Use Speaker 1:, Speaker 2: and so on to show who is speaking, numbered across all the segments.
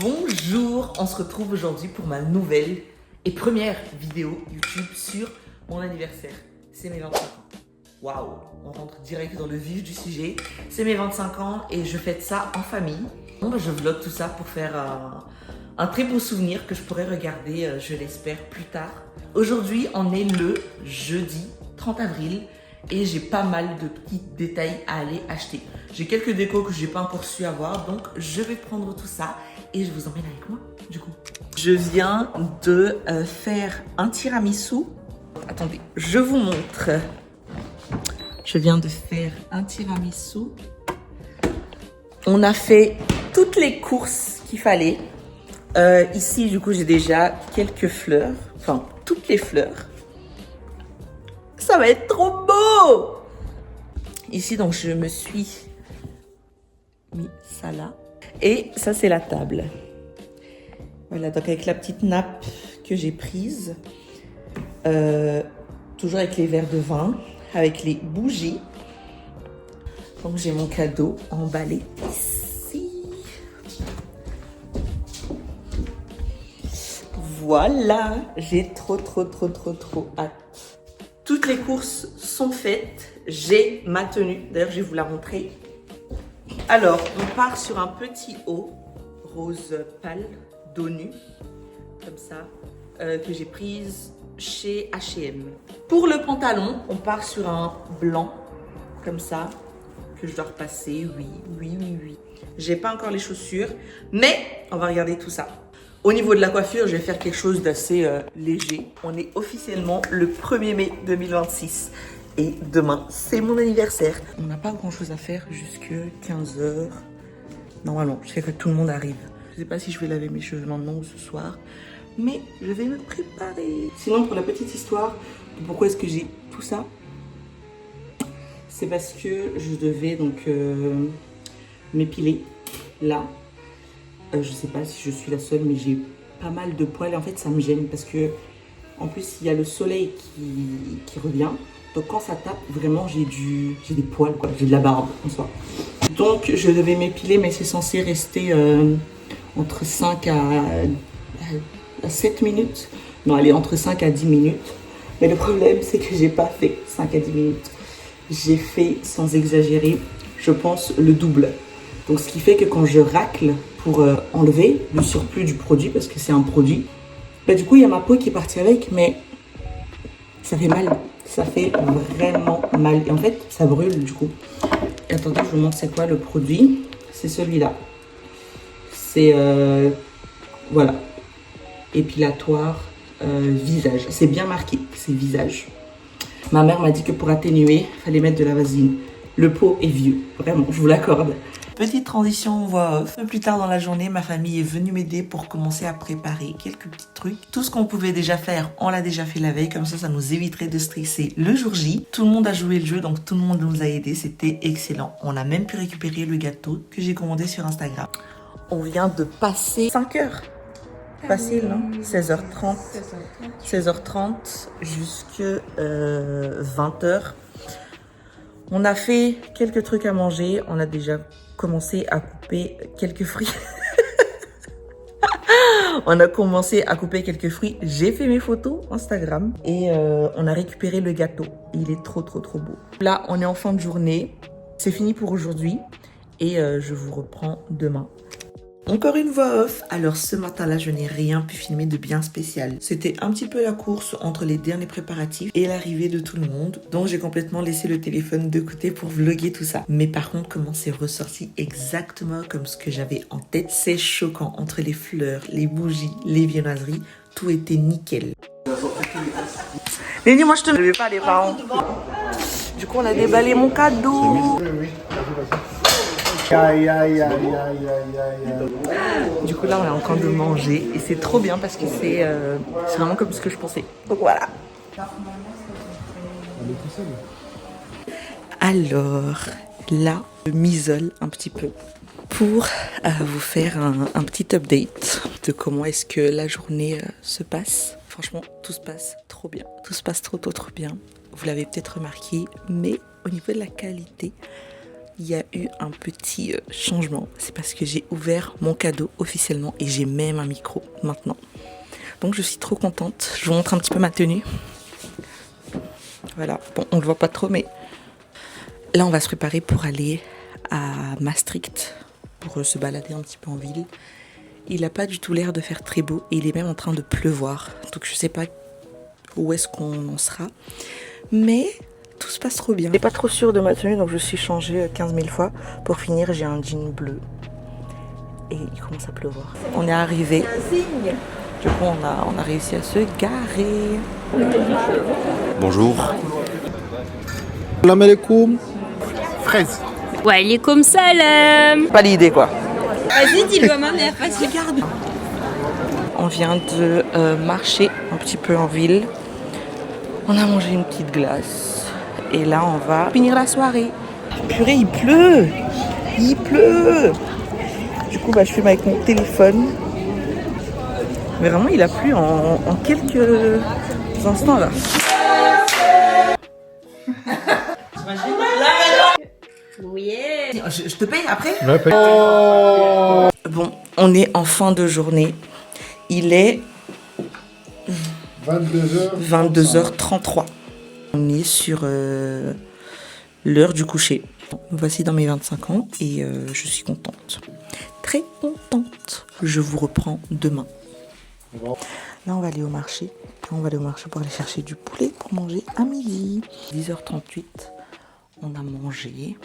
Speaker 1: Bonjour, on se retrouve aujourd'hui pour ma nouvelle et première vidéo YouTube sur mon anniversaire. C'est mes 25 ans. Waouh, on rentre direct dans le vif du sujet. C'est mes 25 ans et je fête ça en famille. Bon, bah, je vlog tout ça pour faire un très beau souvenir que je pourrai regarder, je l'espère, plus tard. Aujourd'hui, on est le jeudi 30 avril. Et j'ai pas mal de petits détails à aller acheter. J'ai quelques décos que j'ai pas encore su avoir, donc je vais prendre tout ça et je vous emmène avec moi du coup. Je viens de faire un tiramisu. Attendez, je vous montre. Je viens de faire un tiramisu. On a fait toutes les courses qu'il fallait. Ici, du coup, j'ai déjà quelques fleurs, enfin toutes les fleurs. Ça va être trop beau! Ici, donc, je me suis mis ça là. Et ça, c'est la table. Voilà, donc avec la petite nappe que j'ai prise. Toujours avec les verres de vin, avec les bougies. Donc, j'ai mon cadeau emballé ici. Voilà, j'ai trop hâte. Toutes les courses sont faites. J'ai ma tenue. D'ailleurs, je vais vous la montrer. Alors, on part sur un petit haut rose pâle, dos nu, comme ça, que j'ai prise chez H&M. Pour le pantalon, on part sur un blanc, comme ça, que je dois repasser. Oui. J'ai pas encore les chaussures, mais on va regarder tout ça. Au niveau de la coiffure, je vais faire quelque chose d'assez léger. On est officiellement le 1er mai 2026. Et demain, c'est mon anniversaire. On n'a pas grand chose à faire jusque 15h. Normalement, jusqu'à que tout le monde arrive. Je sais pas si je vais laver mes cheveux maintenant ou ce soir. Mais je vais me préparer. Sinon, pour la petite histoire, pourquoi est-ce que j'ai tout ça? C'est parce que je devais donc m'épiler là. Je sais pas si je suis la seule, mais j'ai pas mal de poils. Et en fait, ça me gêne parce que, en plus, il y a le soleil qui revient. Donc, quand ça tape, vraiment, j'ai des poils, quoi. J'ai de la barbe, en soi. Donc, je devais m'épiler, mais c'est censé rester entre 5 à 7 minutes. Non, allez, entre 5 à 10 minutes. Mais le problème, c'est que j'ai pas fait 5 à 10 minutes. J'ai fait, sans exagérer, je pense, le double. Donc, ce qui fait que quand je racle pour enlever le surplus du produit, parce que c'est un produit, bah, du coup, il y a ma peau qui est partie avec, mais ça fait mal. Ça fait vraiment mal. Et en fait, ça brûle, du coup. Et attendez, je vous montre c'est quoi le produit. C'est celui-là. C'est, voilà, épilatoire visage. C'est bien marqué, c'est visage. Ma mère m'a dit que pour atténuer, il fallait mettre de la vaseline. Le pot est vieux, vraiment, je vous l'accorde. Petite transition voix off. Un peu plus tard dans la journée, ma famille est venue m'aider pour commencer à préparer quelques petits trucs. Tout ce qu'on pouvait déjà faire, on l'a déjà fait la veille. Comme ça nous éviterait de stresser le jour J. Tout le monde a joué le jeu, donc tout le monde nous a aidés. C'était excellent. On a même pu récupérer le gâteau que j'ai commandé sur Instagram. On vient de passer 5 heures. Facile, non? 16h30. 16h30 jusque 20h. On a fait quelques trucs à manger. On a déjà commencé à couper quelques fruits. On a commencé à couper quelques fruits. J'ai fait mes photos Instagram. Et on a récupéré le gâteau. Il est trop beau. Là, on est en fin de journée. C'est fini pour aujourd'hui. Et je vous reprends demain. Encore une voix off, alors ce matin-là, je n'ai rien pu filmer de bien spécial. C'était un petit peu la course entre les derniers préparatifs et l'arrivée de tout le monde. Donc j'ai complètement laissé le téléphone de côté pour vlogger tout ça. Mais par contre, comment c'est ressorti exactement comme ce que j'avais en tête, c'est choquant. Entre les fleurs, les bougies, les viennoiseries, tout était nickel. Lénie, moi je te ne vais pas les parents. Du coup, on a déballé mon cadeau. Du coup là on est en train de manger et c'est trop bien parce que c'est vraiment comme ce que je pensais. Donc voilà. Alors là je m'isole un petit peu pour vous faire un petit update de comment est-ce que la journée se passe. Franchement tout se passe trop bien. Tout se passe trop bien. Vous l'avez peut-être remarqué, mais au niveau de la qualité il y a eu un petit changement. C'est parce que j'ai ouvert mon cadeau officiellement et j'ai même un micro maintenant. Donc je suis trop contente. Je vous montre un petit peu ma tenue. Voilà, bon, on ne le voit pas trop, mais là, on va se préparer pour aller à Maastricht, pour se balader un petit peu en ville. Il n'a pas du tout l'air de faire très beau et il est même en train de pleuvoir. Donc je ne sais pas où est-ce qu'on en sera. Mais tout se passe trop bien. Je n'étais pas trop sûre de ma tenue, donc je suis changée 15 000 fois. Pour finir, j'ai un jean bleu. Et il commence à pleuvoir. On est arrivé. Du coup, on a réussi à se garer.
Speaker 2: Bonjour. Salam alaikum.
Speaker 3: Fraise.
Speaker 4: Ouais, il est comme ça là.
Speaker 1: Pas l'idée quoi.
Speaker 4: Vas-y, dis-le à ma mère, vas-y.
Speaker 1: Regarde. On vient de marcher un petit peu en ville. On a mangé une petite glace. Et là, on va finir la soirée. Purée, il pleut. Il pleut. Du coup, je filme avec mon téléphone. Mais vraiment, il a plu en quelques instants là.
Speaker 4: Oui.
Speaker 1: Je te paye après?
Speaker 2: Oh.
Speaker 1: Bon, on est en fin de journée. Il est 22h33. On est sur l'heure du coucher. Voici dans mes 25 ans et je suis contente. Très contente. Je vous reprends demain. Là, on va aller au marché. On va aller au marché pour aller chercher du poulet pour manger à midi. 10h38, on a mangé.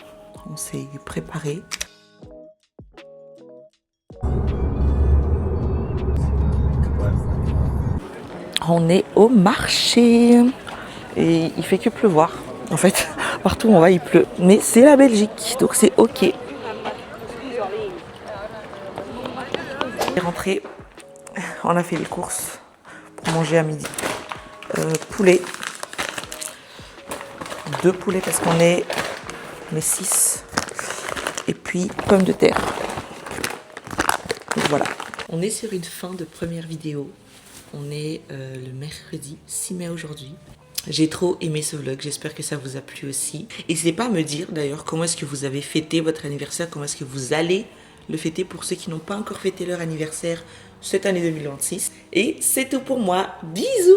Speaker 1: On s'est préparé. On est au marché. Et il fait que pleuvoir. En fait, partout où on va, il pleut. Mais c'est la Belgique, donc c'est ok. On est rentré. On a fait les courses pour manger à midi. Poulet. 2 poulets parce qu'on est 6. Et puis pommes de terre. Donc voilà. On est sur une fin de première vidéo. On est le mercredi 6 mai aujourd'hui. J'ai trop aimé ce vlog, j'espère que ça vous a plu aussi. N'hésitez pas à me dire d'ailleurs comment est-ce que vous avez fêté votre anniversaire, comment est-ce que vous allez le fêter pour ceux qui n'ont pas encore fêté leur anniversaire cette année 2026. Et c'est tout pour moi, bisous!